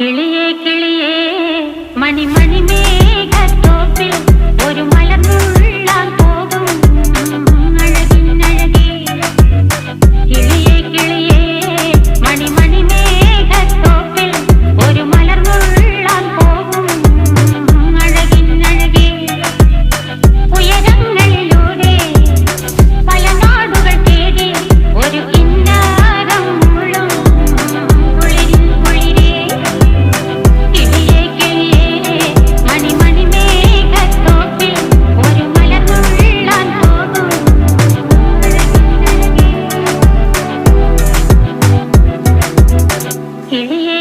കിളിയേ കിളിയേ മണിമണി മേഘത്തോപ്പിൽ ഒരു മലർന്നുള്ളാൻ പോകും അഴകിനഴകേ. കിളിയേ കിളിയേ മണിമണി മേഘത്തോപ്പിൽ ഒരു മലർന്നുള്ളാൻ പോകും അഴകിനഴകേ. ഉയരങ്ങളിലൂടെ പല നാടുകൾ തേടി ഒരു കിന്നാരം മുള്ളും കുളിരിൻ കുളിരേ. കിളിയേ കിളിയേ മണിമണി മേഘത്തോപ്പിൽ ഒരു മലർന്നുള്ളാൻ പോകും അഴകിനഴകേ. കിളിയേ